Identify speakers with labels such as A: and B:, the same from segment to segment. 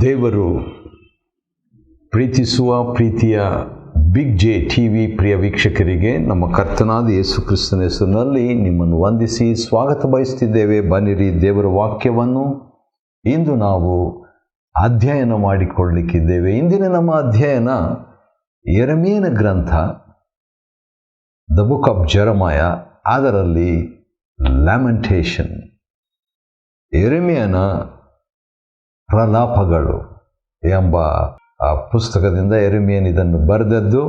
A: ದೇವರು ಪ್ರೀತಿಸುವ ಪ್ರೀತಿಯ ಬಿಗ್ ಜೆ ಟಿವಿ ಪ್ರಿಯ ವೀಕ್ಷಕರಿಗೆ ನಮ್ಮ ಕರ್ತನಾದ ಯೇಸು ಕ್ರಿಸ್ತನ ಹೆಸರಿನಲ್ಲಿ ನಿಮ್ಮನ್ನು ವಂದಿಸಿ ಸ್ವಾಗತ ಬಯಸುತ್ತಿದ್ದೇವೆ. ಬನ್ನಿರಿ, ದೇವರ ವಾಕ್ಯವನ್ನು ಇಂದು ನಾವು ಅಧ್ಯಯನ ಮಾಡಿಕೊಳ್ಳಲಿಕ್ಕಿದ್ದೇವೆ. ಇಂದಿನ ನಮ್ಮ ಅಧ್ಯಯನ ಯೆರೆಮೀಯನ ಗ್ರಂಥ, ದ ಬುಕ್ ಆಫ್ ಜೆರೆಮಾಯ, ಅದರಲ್ಲಿ ಲ್ಯಾಮೆಂಟೇಷನ್, ಯೆರೆಮೀಯನ ಪ್ರಲಾಪಗಳು ಎಂಬ ಆ ಪುಸ್ತಕದಿಂದ ಯೆರೆಮೀಯನು ಇದನ್ನು ಬರೆದದ್ದು.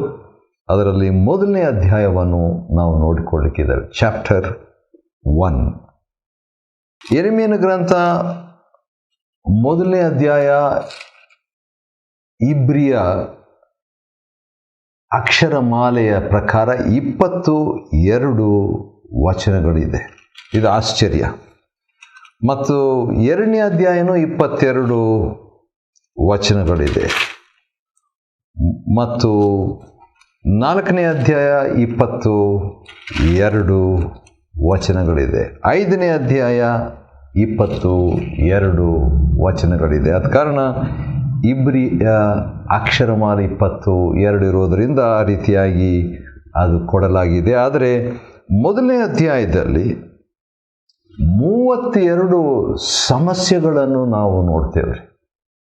A: ಅದರಲ್ಲಿ ಮೊದಲನೇ ಅಧ್ಯಾಯವನ್ನು ನಾವು ನೋಡಿಕೊಳ್ಳಲಿಕ್ಕಿದ್ದೇವೆ. ಚಾಪ್ಟರ್ 1. ಯೆರೆಮೀಯನ ಗ್ರಂಥ ಮೊದಲನೇ ಅಧ್ಯಾಯ ಇಬ್ರಿಯ ಅಕ್ಷರಮಾಲೆಯ ಪ್ರಕಾರ 22 ವಚನಗಳಿದೆ. ಇದು ಆಶ್ಚರ್ಯ. ಮತ್ತು ಎರಡನೇ ಅಧ್ಯಾಯನೂ 22 ವಚನಗಳಿದೆ. ಮತ್ತು ನಾಲ್ಕನೇ ಅಧ್ಯಾಯ 22 ವಚನಗಳಿದೆ. ಐದನೇ ಅಧ್ಯಾಯ 22 ವಚನಗಳಿದೆ. ಆದ ಕಾರಣ ಇಬ್ರಿಯ ಅಕ್ಷರಮಾಲೆ 22 ಇರೋದರಿಂದ ಆ ರೀತಿಯಾಗಿ ಅದು ಕೊಡಲಾಗಿದೆ. ಆದರೆ ಮೊದಲನೇ ಅಧ್ಯಾಯದಲ್ಲಿ 32 ಸಮಸ್ಯೆಗಳನ್ನು ನಾವು ನೋಡ್ತೇವೆ.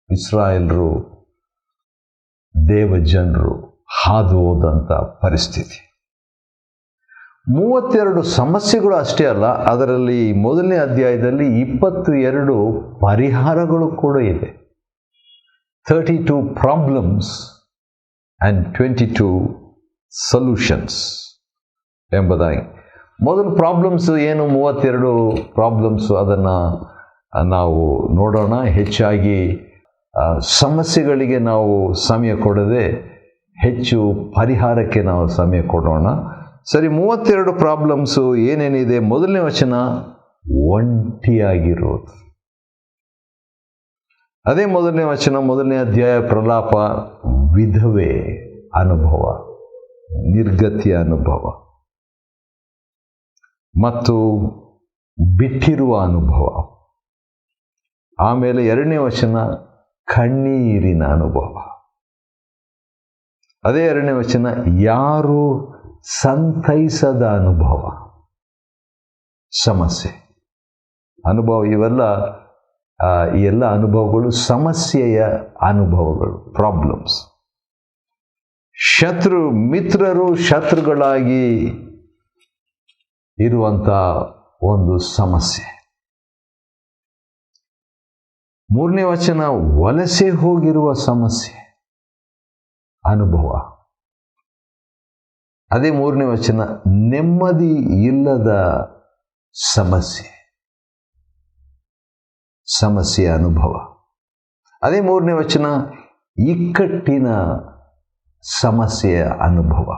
A: ಇಸ್ರಾಯೇಲರು, ದೇವಜನರು ಹಾದು ಹೋದಂಥ ಪರಿಸ್ಥಿತಿ. 32 ಸಮಸ್ಯೆಗಳು ಅಷ್ಟೇ ಅಲ್ಲ, ಅದರಲ್ಲಿ ಮೊದಲನೇ ಅಧ್ಯಾಯದಲ್ಲಿ 22 ಪರಿಹಾರಗಳು ಕೂಡ ಇದೆ. 32 ಪ್ರಾಬ್ಲಮ್ಸ್ ಆ್ಯಂಡ್ 22 ಸೊಲ್ಯೂಷನ್ಸ್ ಎಂಬುದಾಗಿ. ಮೊದಲು ಪ್ರಾಬ್ಲಮ್ಸ್ ಏನು, 32 ಪ್ರಾಬ್ಲಮ್ಸು, ಅದನ್ನು ನಾವು ನೋಡೋಣ. ಹೆಚ್ಚಾಗಿ ಸಮಸ್ಯೆಗಳಿಗೆ ನಾವು ಸಮಯ ಕೊಡದೆ ಹೆಚ್ಚು ಪರಿಹಾರಕ್ಕೆ ನಾವು ಸಮಯ ಕೊಡೋಣ. ಸರಿ, 32 ಪ್ರಾಬ್ಲಮ್ಸು ಏನೇನಿದೆ? ಮೊದಲನೇ ವಚನ, ಒಂಟಿಯಾಗಿರೋದು. ಅದೇ ಮೊದಲನೇ ವಚನ, ಮೊದಲನೇ ಅಧ್ಯಾಯ ಪ್ರಲಾಪ, ವಿಧವೆ ಅನುಭವ, ನಿರ್ಗತಿಯ ಅನುಭವ ಮತ್ತು ಬಿಟ್ಟಿರುವ ಅನುಭವ. ಆಮೇಲೆ ಎರಡನೇ ವಚನ, ಕಣ್ಣೀರಿನ ಅನುಭವ. ಅದೇ ಎರಡನೇ ವಚನ, ಯಾರು ಸಂತೈಸದ ಅನುಭವ, ಸಮಸ್ಯೆ ಅನುಭವ. ಈ ಎಲ್ಲ ಅನುಭವಗಳು ಸಮಸ್ಯೆಯ ಅನುಭವಗಳು, ಪ್ರಾಬ್ಲಮ್ಸ್. ಮಿತ್ರರು ಶತ್ರುಗಳಾಗಿ ಇರುವಂಥ ಒಂದು ಸಮಸ್ಯೆ. ಮೂರನೇ ವಚನ, ವಲಸೆ ಹೋಗಿರುವ ಸಮಸ್ಯೆ, ಅನುಭವ. ಅದೇ ಮೂರನೇ ವಚನ, ನೆಮ್ಮದಿ ಇಲ್ಲದ ಸಮಸ್ಯೆ ಅನುಭವ. ಅದೇ ಮೂರನೇ ವಚನ, ಇಕ್ಕಟ್ಟಿನ ಸಮಸ್ಯೆಯ ಅನುಭವ,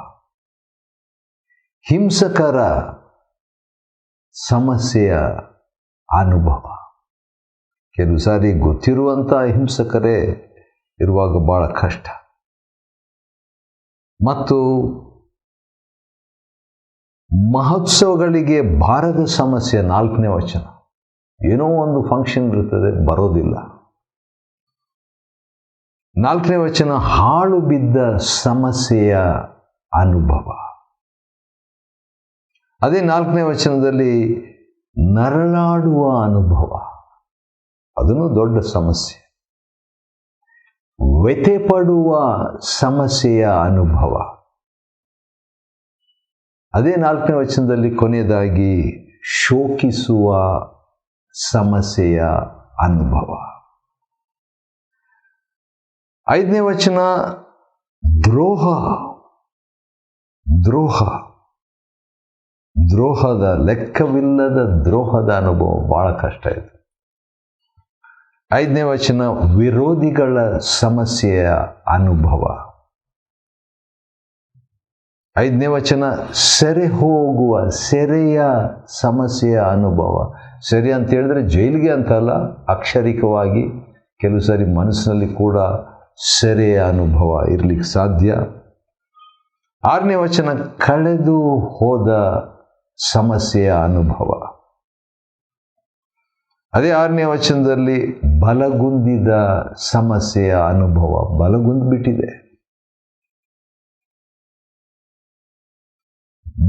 A: ಹಿಂಸಕರ ಸಮಸ್ಯೆಯ ಅನುಭವ. ಕೆಲವು ಸಾರಿ ಗೊತ್ತಿರುವಂಥ ಹಿಂಸಕರೇ ಇರುವಾಗ ಭಾಳ ಕಷ್ಟ. ಮತ್ತು ಮಹೋತ್ಸವಗಳಿಗೆ ಬಾರದ ಸಮಸ್ಯೆ, ನಾಲ್ಕನೇ ವಚನ. ಏನೋ ಒಂದು ಫಂಕ್ಷನ್ ಇರ್ತದೆ, ಬರೋದಿಲ್ಲ. ನಾಲ್ಕನೇ ವಚನ, ಹಾಳು ಬಿದ್ದ ಸಮಸ್ಯೆಯ ಅನುಭವ. ಅದೇ ನಾಲ್ಕನೇ ವಚನದಲ್ಲಿ ನರಳಾಡುವ ಅನುಭವ, ಅದನ್ನು ದೊಡ್ಡ ಸಮಸ್ಯೆ. ವ್ಯಥೆ ಪಡುವ ಸಮಸ್ಯೆಯ ಅನುಭವ. ಅದೇ ನಾಲ್ಕನೇ ವಚನದಲ್ಲಿ ಕೊನೆಯದಾಗಿ ಶೋಕಿಸುವ ಸಮಸ್ಯೆಯ ಅನುಭವ. ಐದನೇ ವಚನ, ದ್ರೋಹದ ಲೆಕ್ಕವಿಲ್ಲದ ದ್ರೋಹದ ಅನುಭವ, ಬಹಳ ಕಷ್ಟ ಇದೆ. ಐದನೇ ವಚನ, ವಿರೋಧಿಗಳ ಸಮಸ್ಯೆಯ ಅನುಭವ. ಐದನೇ ವಚನ, ಸೆರೆಯ ಸಮಸ್ಯೆಯ ಅನುಭವ. ಸೆರೆ ಅಂತ ಹೇಳಿದ್ರೆ ಜೈಲಿಗೆ ಅಂತಲ್ಲ, ಅಕ್ಷರಿಕವಾಗಿ ಕೆಲವು ಸಾರಿ ಮನಸ್ಸಿನಲ್ಲಿ ಕೂಡ ಸೆರೆಯ ಅನುಭವ ಇರಲಿಕ್ಕೆ ಸಾಧ್ಯ. ಆರನೇ ವಚನ, ಕಳೆದು ಹೋದ ಸಮಸ್ಯೆಯ ಅನುಭವ. ಅದೇ 6ನೇ ವಚನದಲ್ಲಿ ಬಲಗುಂದಿದ ಸಮಸ್ಯೆಯ ಅನುಭವ, ಬಲಗುಂದ್ಬಿಟ್ಟಿದೆ.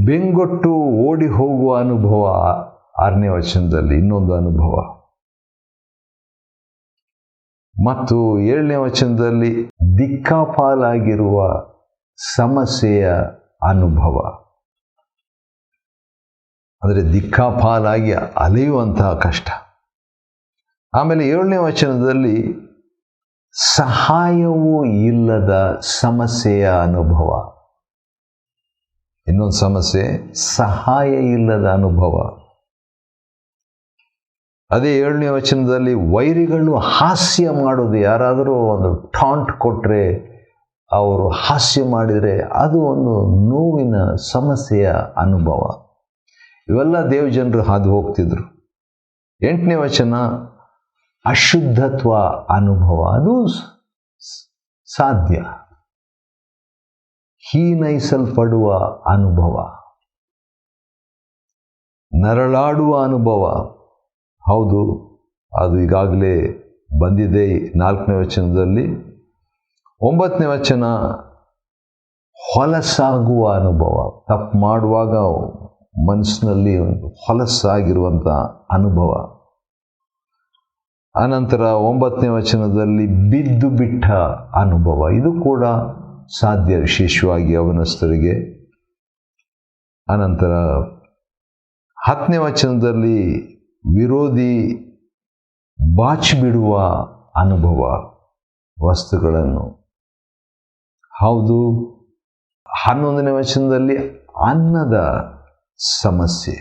A: ಬೆಂಗೊಟ್ಟು ಓಡಿ ಹೋಗುವ ಅನುಭವ 6ನೇ ವಚನದಲ್ಲಿ ಇನ್ನೊಂದು ಅನುಭವ. ಮತ್ತು 7ನೇ ವಚನದಲ್ಲಿ ದಿಕ್ಕಾಪಾಲಾಗಿರುವ ಸಮಸ್ಯೆಯ ಅನುಭವ, ಅಂದರೆ ದಿಕ್ಕಾಪಾಲಾಗಿ ಅಲೆಯುವಂತಹ ಕಷ್ಟ. ಆಮೇಲೆ 7ನೇ ವಚನದಲ್ಲಿ ಸಹಾಯವೂ ಇಲ್ಲದ ಸಮಸ್ಯೆಯ ಅನುಭವ. ಇನ್ನೊಂದು ಸಮಸ್ಯೆ, ಸಹಾಯ ಇಲ್ಲದ ಅನುಭವ. ಅದೇ 7ನೇ ವಚನದಲ್ಲಿ ವೈರಿಗಳು ಹಾಸ್ಯ ಮಾಡೋದು, ಯಾರಾದರೂ ಒಂದು ಟಾಂಟ್ ಕೊಟ್ಟರೆ, ಅವರು ಹಾಸ್ಯ ಮಾಡಿದರೆ ಅದು ಒಂದು ನೋವಿನ ಸಮಸ್ಯೆಯ ಅನುಭವ. ಇವೆಲ್ಲ ದೇವಜನರು ಹಾದು ಹೋಗ್ತಿದ್ರು. 8ನೇ ವಚನ ಅಶುದ್ಧತ್ವ ಅನುಭವ, ಅದು ಸಾಧ್ಯ. ಹೀನೈಸಲ್ಪಡುವ ಅನುಭವ, ನರಳಾಡುವ ಅನುಭವ. ಹೌದು, ಅದು ಈಗಾಗಲೇ ಬಂದಿದೆ 4ನೇ ವಚನದಲ್ಲಿ. 9ನೇ ವಚನ ಹೊಲಸಾಗುವ ಅನುಭವ, ತಪ್ಪು ಮಾಡುವಾಗ ಮನಸ್ಸಿನಲ್ಲಿ ಒಂದು ಹೊಲಸಾಗಿರುವಂಥ ಅನುಭವ. ಅನಂತರ 9ನೇ ವಚನದಲ್ಲಿ ಬಿದ್ದು ಬಿಟ್ಟ ಅನುಭವ, ಇದು ಕೂಡ ಸಾಧ್ಯ, ವಿಶೇಷವಾಗಿ ಯೌವನಸ್ಥರಿಗೆ. ಅನಂತರ 10ನೇ ವಚನದಲ್ಲಿ ವಿರೋಧಿ ಬಾಚಿಬಿಡುವ ಅನುಭವ ವಸ್ತುಗಳನ್ನು. ಹೌದು, 11ನೇ ವಚನದಲ್ಲಿ ಅನ್ನದ ಸಮಸ್ಯೆ.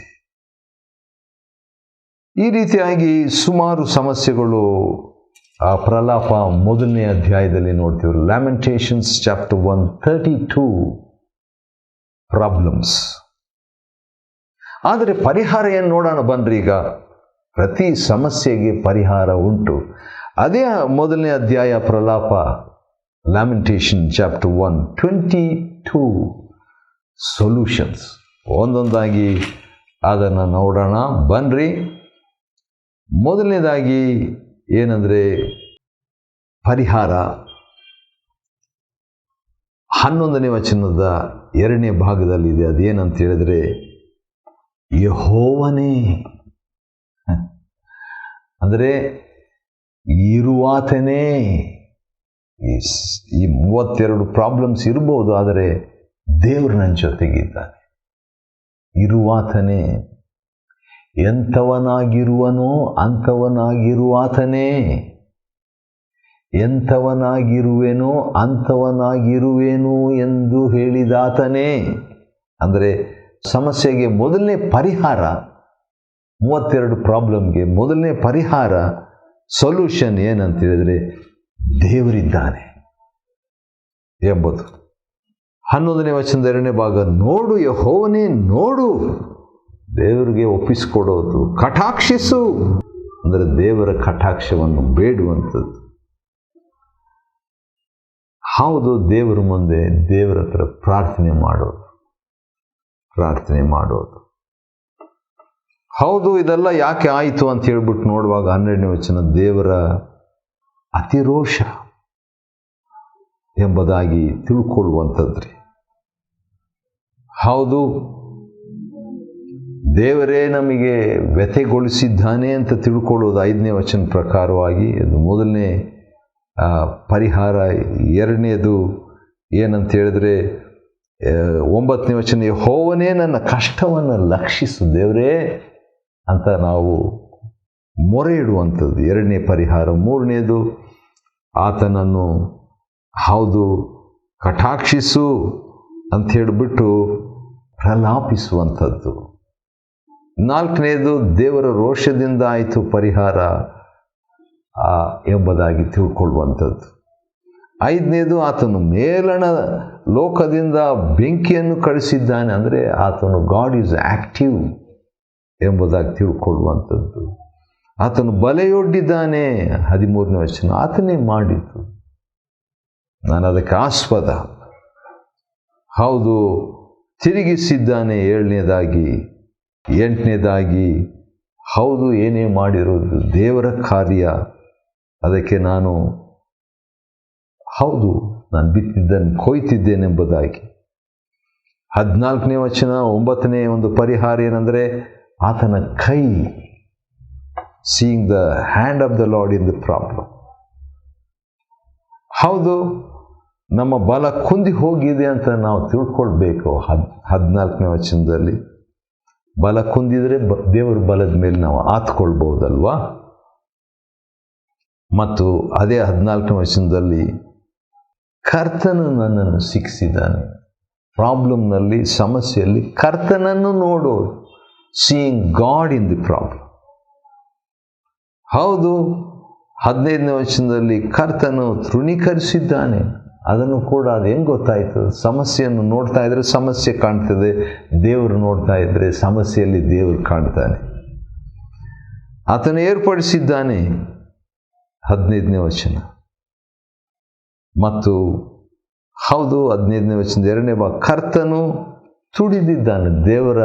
A: ಈ ರೀತಿಯಾಗಿ ಸುಮಾರು ಸಮಸ್ಯೆಗಳು ಆ ಪ್ರಲಾಪ 1ನೇ ಅಧ್ಯಾಯದಲ್ಲಿ ನೋಡ್ತೀವಿ. ಲ್ಯಾಮೆಂಟೇಷನ್ಸ್ ಚಾಪ್ಟರ್ 1, 32 ಪ್ರಾಬ್ಲಮ್ಸ್. ಆದರೆ ಪರಿಹಾರ ಏನು ನೋಡೋಣ ಬನ್ರಿ. ಈಗ ಪ್ರತಿ ಸಮಸ್ಯೆಗೆ ಪರಿಹಾರ ಉಂಟು. ಅದೇ 1ನೇ ಅಧ್ಯಾಯ ಪ್ರಲಾಪ, ಲ್ಯಾಮೆಂಟೇಷನ್ ಚಾಪ್ಟರ್ 1, 22 ಸೊಲ್ಯೂಷನ್ಸ್. ಒಂದೊಂದಾಗಿ ಅದನ್ನು ನೋಡೋಣ ಬನ್ರಿ. ಮೊದಲನೇದಾಗಿ ಏನಂದರೆ ಪರಿಹಾರ. 11ನೇ ವಚನದ 2ನೇ ಭಾಗದಲ್ಲಿದೆ. ಅದೇನಂತ ಹೇಳಿದ್ರೆ, ಯೆಹೋವನೇ, ಅಂದರೆ ಇರುವಾತನೇ. ಈ 32 ಪ್ರಾಬ್ಲಮ್ಸ್ ಇರ್ಬೋದು, ಆದರೆ ದೇವರು ನನ್ನ ಜೊತೆಗಿದ್ದಾನೆ. ಇರುವಾತನೇ, ಎಂಥವನಾಗಿರುವನೋ ಅಂಥವನಾಗಿರುವಾತನೇ, ಎಂಥವನಾಗಿರುವೆನೋ ಅಂಥವನಾಗಿರುವೆನು ಎಂದು ಹೇಳಿದಾತನೇ. ಅಂದರೆ ಸಮಸ್ಯೆಗೆ ಮೊದಲನೇ ಪರಿಹಾರ, 32 ಪ್ರಾಬ್ಲಮ್ಗೆ ಮೊದಲನೇ ಪರಿಹಾರ, ಸೊಲ್ಯೂಷನ್ ಏನಂತ ಹೇಳಿದರೆ ದೇವರಿದ್ದಾನೆ ಎಂಬುದು. 11ನೇ ವಚನದ 2ನೇ ಭಾಗ, ನೋಡು ಯೆಹೋವನೇ ನೋಡು, ದೇವರಿಗೆ ಒಪ್ಪಿಸಿಕೊಡೋದು. ಕಟಾಕ್ಷಿಸು, ಅಂದರೆ ದೇವರ ಕಟಾಕ್ಷವನ್ನು ಬೇಡುವಂಥದ್ದು. ಹೌದು, ದೇವರ ಮುಂದೆ ದೇವರ ಹತ್ರ ಪ್ರಾರ್ಥನೆ ಮಾಡೋದು. ಹೌದು, ಇದೆಲ್ಲ ಯಾಕೆ ಆಯಿತು ಅಂತ ಹೇಳ್ಬಿಟ್ಟು ನೋಡುವಾಗ 12ನೇ ವಚನ, ದೇವರ ಅತಿರೋಷ ಎಂಬುದಾಗಿ ತಿಳ್ಕೊಳ್ಳುವಂಥದ್ರಿ. ಹೌದು, ದೇವರೇ ನಮಗೆ ವ್ಯಥೆಗೊಳಿಸಿದ್ದಾನೆ ಅಂತ ತಿಳ್ಕೊಳ್ಳೋದು 5ನೇ ವಚನ ಪ್ರಕಾರವಾಗಿ. ಅದು ಮೊದಲನೇ ಪರಿಹಾರ. 2ನೇದು ಏನಂತ ಹೇಳಿದ್ರೆ 9ನೇ ವಚನ, ಯೆಹೋವನೇ ನನ್ನ ಕಷ್ಟವನ್ನು ಲಕ್ಷಿಸು ದೇವರೇ ಅಂತ ನಾವು ಮೊರೆ ಇಡುವಂಥದ್ದು 2ನೇ ಪರಿಹಾರ. 3ನೇದು ಆತನನ್ನು ಹೌದು ಕಟಾಕ್ಷಿಸು ಅಂತ ಹೇಳಿಬಿಟ್ಟು ಪ್ರಲಾಪಿಸುವಂಥದ್ದು. 4ನೇದು ದೇವರ ರೋಷದಿಂದ ಆಯಿತು ಪರಿಹಾರ ಎಂಬುದಾಗಿ ತಿಳ್ಕೊಳ್ಳುವಂಥದ್ದು. 5ನೇದು ಆತನು ಮೇಲಣ ಲೋಕದಿಂದ ಬೆಂಕಿಯನ್ನು ಕಳಿಸಿದ್ದಾನೆ, ಅಂದರೆ ಆತನು ಗಾಡ್ ಈಸ್ ಆ್ಯಕ್ಟಿವ್ ಎಂಬುದಾಗಿ ತಿಳ್ಕೊಳ್ಳುವಂಥದ್ದು. ಆತನು ಬಲೆಯೊಡ್ಡಿದ್ದಾನೆ, 13ನೇ ವಚನ, ಆತನೇ ಮಾಡಿದ್ದು, ನಾನು ಅದಕ್ಕೆ ಆಸ್ಪದ. ಹೌದು, ತಿರುಗಿಸಿದ್ದಾನೆ 7ನೇದಾಗಿ. 8ನೇದಾಗಿ ಹೌದು, ಏನೇ ಮಾಡಿರೋದು ದೇವರ ಕಾರ್ಯ ಅದಕ್ಕೆ ನಾನು ಹೌದು, ನಾನು ಬಿತ್ತಿದ್ದನ್ನು ಕೊಯ್ತಿದ್ದೇನೆಂಬುದಾಗಿ. 14ನೇ ವಚನ 9ನೇ ಒಂದು ಪರಿಹಾರ ಏನಂದರೆ ಆತನ ಕೈ, seeing the hand of the lord in the problem. ಹೌದು, ನಮ್ಮ ಬಲ ಕುಂದಿ ಹೋಗಿದೆ ಅಂತ ನಾವು ತಿಳ್ಕೊಳ್ಬೇಕು. 14ನೇ ವಚನದಲ್ಲಿ ಬಲ ಕುಂದಿದ್ರೆ ದೇವರ ಬಲದ ಮೇಲೆ ನಾವು ಆತ್ಕೊಳ್ಬಹುದಲ್ವಾ. ಮತ್ತು ಅದೇ 14ನೇ ವಚನದಲ್ಲಿ ಕರ್ತನು ನನ್ನನ್ನು ಶಿಕ್ಷಿಸಿದ್ದಾನೆ. ಪ್ರಾಬ್ಲಮ್ನಲ್ಲಿ, ಸಮಸ್ಯೆಯಲ್ಲಿ ಕರ್ತನನ್ನು ನೋಡೋದು, seeing god in the problem. ಹೌದು, 15ನೇ ವಚನದಲ್ಲಿ ಕರ್ತನು ತೃಣೀಕರಿಸಿದ್ದಾನೆ. ಅದನ್ನು ಕೂಡ ಅದು ಹೆಂಗೆ ಗೊತ್ತಾಯಿತು? ಸಮಸ್ಯೆಯನ್ನು ನೋಡ್ತಾ ಇದ್ರೆ ಸಮಸ್ಯೆ ಕಾಣ್ತದೆ, ದೇವರು ನೋಡ್ತಾ ಇದ್ರೆ ಸಮಸ್ಯೆಯಲ್ಲಿ ದೇವರು ಕಾಣ್ತಾನೆ. ಆತನು ಏರ್ಪಡಿಸಿದ್ದಾನೆ, 15ನೇ ವಚನ. ಮತ್ತು ಹೌದು, 15ನೇ ವಚನದ 2ನೇ ಭಾಗ, ಕರ್ತನು ತುಡಿದಿದ್ದಾನೆ. ದೇವರ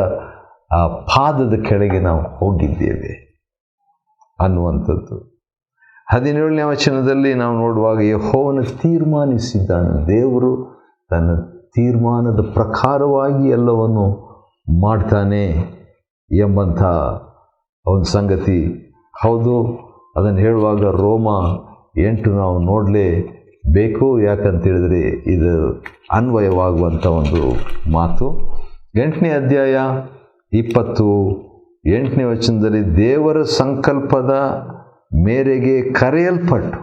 A: ಆ ಪಾದದ ಕೆಳಗೆ ನಾವು ಹೋಗಿದ್ದೇವೆ ಅನ್ನುವಂಥದ್ದು. 17ನೇ ವಚನದಲ್ಲಿ ನಾವು ನೋಡುವಾಗ ಯೆಹೋವನು ತೀರ್ಮಾನಿಸಿದ್ದಾನೆ. ದೇವರು ತನ್ನ ತೀರ್ಮಾನದ ಪ್ರಕಾರವಾಗಿ ಎಲ್ಲವನ್ನು ಮಾಡ್ತಾನೆ ಎಂಬಂಥ ಒಂದು ಸಂಗತಿ. ಹೌದು, ಅದನ್ನು ಹೇಳುವಾಗ ರೋಮ 8 ನಾವು ನೋಡಲೇಬೇಕು. ಯಾಕಂತೇಳಿದರೆ ಇದು ಅನ್ವಯವಾಗುವಂಥ ಒಂದು ಮಾತು. 8ನೇ ಅಧ್ಯಾಯ 28ನೇ ವಚನದಲ್ಲಿ ದೇವರ ಸಂಕಲ್ಪದ ಮೇರೆಗೆ ಕರೆಯಲ್ಪಟ್ಟು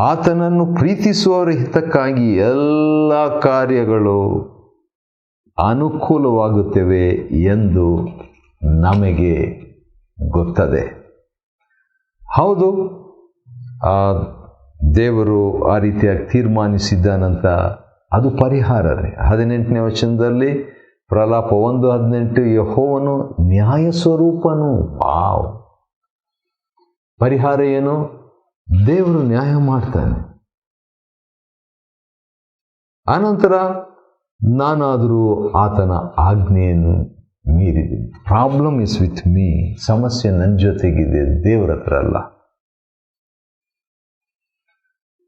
A: ಆತನನ್ನು ಪ್ರೀತಿಸುವವರ ಹಿತಕ್ಕಾಗಿ ಎಲ್ಲ ಕಾರ್ಯಗಳು ಅನುಕೂಲವಾಗುತ್ತವೆ ಎಂದು ನಮಗೆ ಗೊತ್ತದೆ. ಹೌದು, ದೇವರು ಆ ರೀತಿಯಾಗಿ ತೀರ್ಮಾನಿಸಿದ್ದಾನಂತ ಅದು ಪರಿಹಾರ ರೀ. 18ನೇ ವಚನದಲ್ಲಿ ಪ್ರಲಾಪ 1:18 ಯೆಹೋವನು ನ್ಯಾಯ ಸ್ವರೂಪನು. ವಾವ್! ಪರಿಹಾರ ಏನು? ದೇವರು ನ್ಯಾಯ ಮಾಡ್ತಾನೆ. ಆನಂತರ ನಾನಾದರೂ ಆತನ ಆಜ್ಞೆಯನ್ನು ಮೀರಿದ್ದೀನಿ. Problem is with me. ಸಮಸ್ಯೆ ನನ್ನ ಜೊತೆಗಿದೆ, ದೇವರ ಹತ್ರ ಅಲ್ಲ.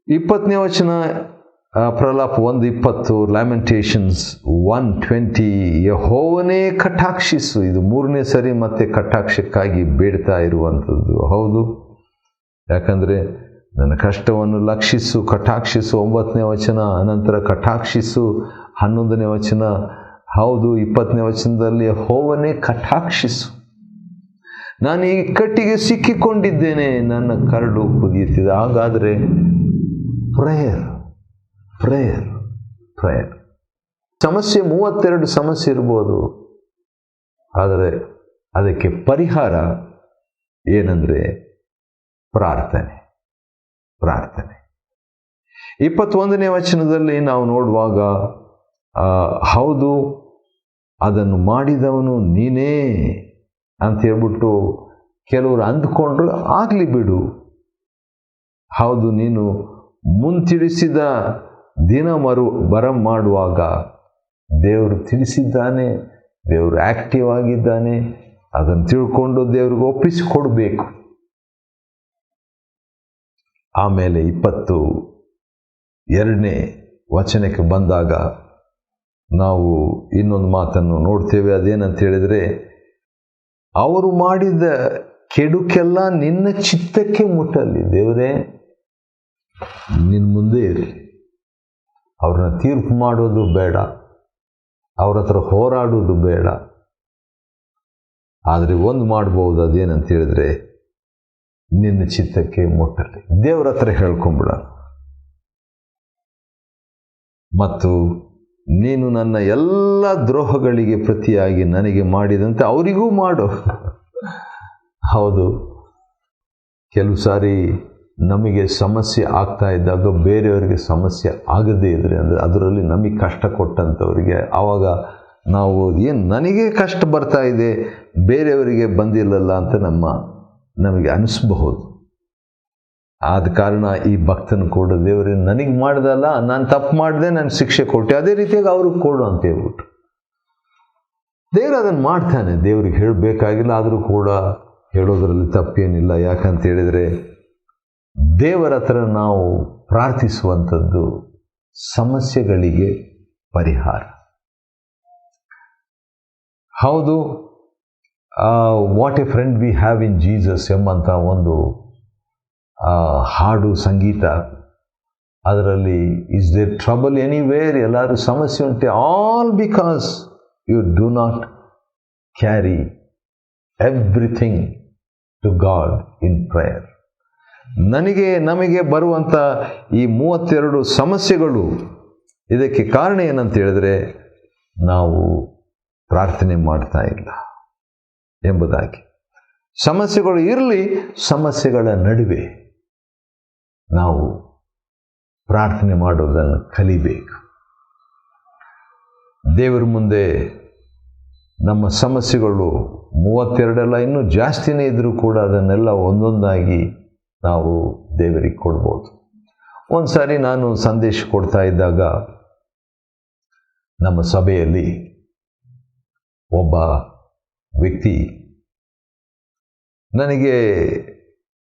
A: 20ನೇ ವಚನ ಪ್ರಲಾಪ 1:20, ಲ್ಯಾಮೆಂಟೇಷನ್ಸ್ 1:20 ಯೆಹೋವನೇ ಕಟಾಕ್ಷಿಸು. ಇದು 3ನೇ ಸರಿ ಮತ್ತೆ ಕಟಾಕ್ಷಕ್ಕಾಗಿ ಬೇಡ್ತಾ ಇರುವಂಥದ್ದು. ಹೌದು, ಯಾಕಂದರೆ ನನ್ನ ಕಷ್ಟವನ್ನು ಲಕ್ಷಿಸು, ಕಟಾಕ್ಷಿಸು 9ನೇ ವಚನ. ಅನಂತರ ಕಟಾಕ್ಷಿಸು 11ನೇ ವಚನ. ಹೌದು, 20ನೇ ವಚನದಲ್ಲಿ ಯೆಹೋವನೇ ಕಟಾಕ್ಷಿಸು. ನಾನು ಈ ಇಕ್ಕಟ್ಟಿಗೆ ಸಿಕ್ಕಿಕೊಂಡಿದ್ದೇನೆ, ನನ್ನ ಕರಡು ಕುದಿಯುತ್ತಿದೆ. ಹಾಗಾದರೆ ಪ್ರೇಯರ್. ಸಮಸ್ಯೆ 32 ಸಮಸ್ಯೆ ಇರ್ಬೋದು, ಆದರೆ ಅದಕ್ಕೆ ಪರಿಹಾರ ಏನಂದರೆ ಪ್ರಾರ್ಥನೆ. 21ನೇ ವಚನದಲ್ಲಿ ನಾವು ನೋಡುವಾಗ ಹೌದು, ಅದನ್ನು ಮಾಡಿದವನು ನೀನೇ ಅಂತ ಹೇಳ್ಬಿಟ್ಟು ಕೆಲವರು ಅಂದ್ಕೊಂಡ್ರು, ಆಗಲಿ ಬಿಡು. ಹೌದು, ನೀನು ಮುಂತಿಳಿಸಿದ ದಿನ ಬರಂ ಮಾಡುವಾಗ ದೇವರು ತಿಳಿಸಿದ್ದಾನೆ, ದೇವರು ಆಕ್ಟಿವ್ ಆಗಿದ್ದಾನೆ. ಅದನ್ನು ತಿಳ್ಕೊಂಡು ದೇವ್ರಿಗೆ ಒಪ್ಪಿಸಿಕೊಡ್ಬೇಕು. ಆಮೇಲೆ 22ನೇ ವಚನಕ್ಕೆ ಬಂದಾಗ ನಾವು ಇನ್ನೊಂದು ಮಾತನ್ನು ನೋಡ್ತೇವೆ. ಅದೇನಂತ ಹೇಳಿದರೆ, ಅವರು ಮಾಡಿದ ಕೆಡುಕೆಲ್ಲ ನಿನ್ನ ಚಿತ್ತಕ್ಕೆ ಮುಟ್ಟಲಿ. ದೇವರೇ, ನಿನ್ನ ಮುಂದೆ ಇರಲಿ. ಅವ್ರನ್ನ ತೀರ್ಪು ಮಾಡೋದು ಬೇಡ, ಅವ್ರ ಹತ್ರ ಹೋರಾಡೋದು ಬೇಡ. ಆದರೆ ಒಂದು ಮಾಡ್ಬೋದು, ಅದೇನಂತ ಹೇಳಿದ್ರೆ ನಿನ್ನ ಚಿತ್ತಕ್ಕೆ ಮುಟ್ಟಲಿ. ದೇವ್ರ ಹತ್ರ ಹೇಳ್ಕೊಂಬಿಡ. ಮತ್ತು ನೀನು ನನ್ನ ಎಲ್ಲ ದ್ರೋಹಗಳಿಗೆ ಪ್ರತಿಯಾಗಿ ನನಗೆ ಮಾಡಿದಂತೆ ಅವರಿಗೂ ಮಾಡು. ಹೌದು, ಕೆಲವು ಸಾರಿ ನಮಗೆ ಸಮಸ್ಯೆ ಆಗ್ತಾ ಇದ್ದಾಗ ಬೇರೆಯವರಿಗೆ ಸಮಸ್ಯೆ ಆಗದೇ ಇದ್ರೆ, ಅಂದರೆ ಅದರಲ್ಲಿ ನಮಗೆ ಕಷ್ಟ ಕೊಟ್ಟಂಥವರಿಗೆ, ಆವಾಗ ನಾವು ಏನು ನನಗೆ ಕಷ್ಟ ಬರ್ತಾ ಇದೆ, ಬೇರೆಯವರಿಗೆ ಬಂದಿಲ್ಲಲ್ಲ ಅಂತ ನಮಗೆ ಅನಿಸ್ಬಹುದು. ಆದ ಕಾರಣ ಈ ಭಕ್ತನು ಕೂಡ ದೇವರೇ ನನಗೆ ಮಾಡ್ದಲ್ಲ, ನಾನು ತಪ್ಪು ಮಾಡಿದೆ, ನಾನು ಶಿಕ್ಷೆ ಕೊಟ್ಟೆ, ಅದೇ ರೀತಿಯಾಗಿ ಅವ್ರಿಗೆ ಕೊಡು ಅಂತ ಹೇಳ್ಬಿಟ್ಟು ದೇವರು ಅದನ್ನು ಮಾಡ್ತಾನೆ. ದೇವ್ರಿಗೆ ಹೇಳಬೇಕಾಗಿಲ್ಲ, ಆದರೂ ಕೂಡ ಹೇಳೋದ್ರಲ್ಲಿ ತಪ್ಪೇನಿಲ್ಲ. ಯಾಕಂತ ಹೇಳಿದರೆ ದೇವರ ಹತ್ರ ನಾವು ಪ್ರಾರ್ಥಿಸುವಂಥದ್ದು ಸಮಸ್ಯೆಗಳಿಗೆ ಪರಿಹಾರ. ಹೌದು, what a friend we have in Jesus ಎಂಬಂಥ ಒಂದು ಹಾಡು, ಸಂಗೀತ, ಅದರಲ್ಲಿ ಇಸ್ ದೇರ್ ಟ್ರಬಲ್ ಎನಿವೇರ್, ಎಲ್ಲರೂ ಸಮಸ್ಯೆ ಉಂಟೆ, all because you do not carry everything to God in prayer. ನಮಗೆ ಬರುವಂಥ ಈ 32 ಸಮಸ್ಯೆಗಳು, ಇದಕ್ಕೆ ಕಾರಣ ಏನಂತ ಹೇಳಿದ್ರೆ ನಾವು ಪ್ರಾರ್ಥನೆ ಮಾಡ್ತಾ ಇಲ್ಲ ಎಂಬುದಾಗಿ. ಸಮಸ್ಯೆಗಳು ಇರಲಿ, ಸಮಸ್ಯೆಗಳ ನಡುವೆ ನಾವು ಪ್ರಾರ್ಥನೆ ಮಾಡೋದನ್ನು ಕಲಿಬೇಕು. ದೇವರ ಮುಂದೆ ನಮ್ಮ ಸಮಸ್ಯೆಗಳು 32 ಅಲ್ಲ, ಇನ್ನೂ ಜಾಸ್ತಿನೇ ಇದ್ದರೂ ಕೂಡ ಅದನ್ನೆಲ್ಲ ಒಂದೊಂದಾಗಿ ನಾವು ದೇವರಿಗೆ ಕೊಡ್ಬೋದು. ಒಂದು ಸಾರಿ ನಾನು ಸಂದೇಶ ಕೊಡ್ತಾ ಇದ್ದಾಗ ನಮ್ಮ ಸಭೆಯಲ್ಲಿ ಒಬ್ಬ ವ್ಯಕ್ತಿ ನನಗೆ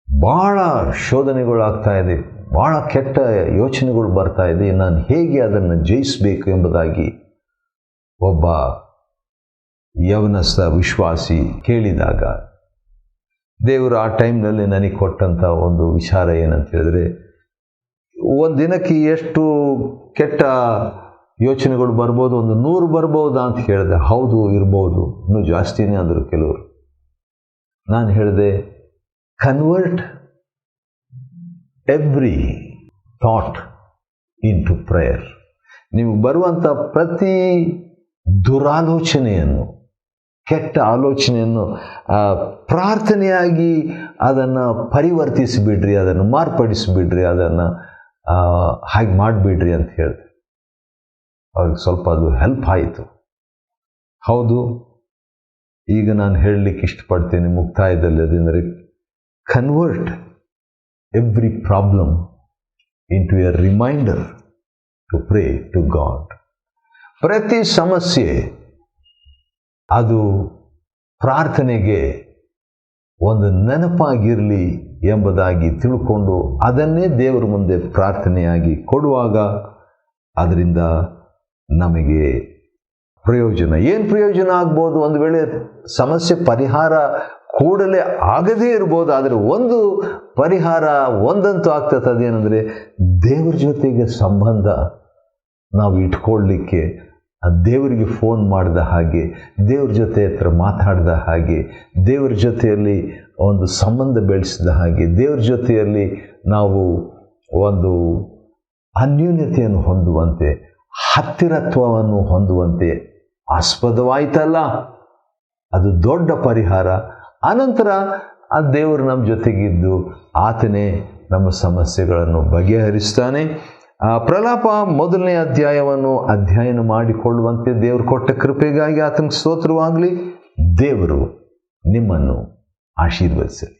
A: ಭಾಳ ಶೋಧನೆಗಳಾಗ್ತಾ ಇದೆ, ಭಾಳ ಕೆಟ್ಟ ಯೋಚನೆಗಳು ಬರ್ತಾ ಇದೆ, ನಾನು ಹೇಗೆ ಅದನ್ನು ಜಯಿಸಬೇಕು ಎಂಬುದಾಗಿ ಒಬ್ಬ ಯವನಸ್ಥ ವಿಶ್ವಾಸಿ ಕೇಳಿದಾಗ, ದೇವರು ಆ ಟೈಮ್ನಲ್ಲಿ ನನಗೆ ಕೊಟ್ಟಂಥ ಒಂದು ವಿಚಾರ ಏನಂತ ಹೇಳಿದ್ರೆ, ಒಂದು ದಿನಕ್ಕೆ ಎಷ್ಟು ಕೆಟ್ಟ ಯೋಚನೆಗಳು ಬರ್ಬೋದು, ಒಂದು 100 ಬರ್ಬೋದಾ ಅಂತ ಹೇಳಿದೆ. ಹೌದು, ಇರ್ಬೋದು, ಇನ್ನೂ ಜಾಸ್ತಿನೇ ಅಂದರು ಕೆಲವರು. ನಾನು ಹೇಳಿದೆ, convert every thought into prayer. ನೀವು ಬರುವಂಥ ಪ್ರತಿ ದುರಾಲೋಚನೆಯನ್ನು, ಕೆಟ್ಟ ಆಲೋಚನೆಯನ್ನು ಪ್ರಾರ್ಥನೆಯಾಗಿ ಅದನ್ನು ಪರಿವರ್ತಿಸಿಬಿಡ್ರಿ, ಅದನ್ನು ಮಾರ್ಪಡಿಸಿಬಿಡ್ರಿ, ಅದನ್ನು ಹಾಗೆ ಮಾಡಿಬಿಡ್ರಿ ಅಂತ ಹೇಳಿದೆ. ಅವ್ರಿಗೆ ಸ್ವಲ್ಪ ಅದು ಹೆಲ್ಪ್ ಆಯಿತು. ಹೌದು, ಈಗ ನಾನು ಹೇಳಲಿಕ್ಕೆ ಇಷ್ಟಪಡ್ತೀನಿ ಮುಕ್ತಾಯದಲ್ಲಿ, ಅದೇಂದರೆ convert every problem into a reminder to pray to God. ಪ್ರತಿ ಸಮಸ್ಯೆ ಅದು ಪ್ರಾರ್ಥನೆಗೆ ಒಂದು ನೆನಪಾಗಿರಲಿ ಎಂಬುದಾಗಿ ತಿಳ್ಕೊಂಡು ಅದನ್ನೇ ದೇವರ ಮುಂದೆ ಪ್ರಾರ್ಥನೆಯಾಗಿ ಕೊಡುವಾಗ ಅದರಿಂದ ನಮಗೆ ಪ್ರಯೋಜನ. ಏನು ಪ್ರಯೋಜನ ಆಗ್ಬೋದು? ಒಂದು ವೇಳೆ ಸಮಸ್ಯೆ ಪರಿಹಾರ ಕೂಡಲೇ ಆಗದೇ ಇರ್ಬೋದು, ಆದರೆ ಒಂದು ಪರಿಹಾರ ಒಂದಂತೂ ಆಗ್ತದೆ. ಅದೇನೆಂದರೆ ದೇವರ ಜೊತೆಗೆ ಸಂಬಂಧ ನಾವು ಇಟ್ಕೊಳ್ಳಲಿಕ್ಕೆ, ದೇವರಿಗೆ ಫೋನ್ ಮಾಡಿದ ಹಾಗೆ, ದೇವ್ರ ಜೊತೆ ಹತ್ರ ಮಾತಾಡಿದ ಹಾಗೆ, ದೇವ್ರ ಜೊತೆಯಲ್ಲಿ ಒಂದು ಸಂಬಂಧ ಬೆಳೆಸಿದ ಹಾಗೆ, ದೇವ್ರ ಜೊತೆಯಲ್ಲಿ ನಾವು ಒಂದು ಅನ್ಯೋನ್ಯತೆಯನ್ನು ಹೊಂದುವಂತೆ, ಹತ್ತಿರತ್ವವನ್ನು ಹೊಂದುವಂತೆ ಆಸ್ಪದವಾಯ್ತಲ್ಲ, ಅದು ದೊಡ್ಡ ಪರಿಹಾರ. ಅನಂತರ ಆ ದೇವರು ನಮ್ಮ ಜೊತೆಗಿದ್ದು ಆತನೇ ನಮ್ಮ ಸಮಸ್ಯೆಗಳನ್ನು ಬಗೆಹರಿಸ್ತಾನೆ. ಪ್ರಲಾಪ 1ನೇ ಅಧ್ಯಾಯವನ್ನು ಅಧ್ಯಯನ ಮಾಡಿಕೊಳ್ಳುವಂತೆ ದೇವರು ಕೊಟ್ಟ ಕೃಪೆಗಾಗಿ ಆತನಿಗೆ ಸ್ತೋತ್ರವಾಗಲಿ. ದೇವರು ನಿಮ್ಮನ್ನು ಆಶೀರ್ವದಿಸಲಿ.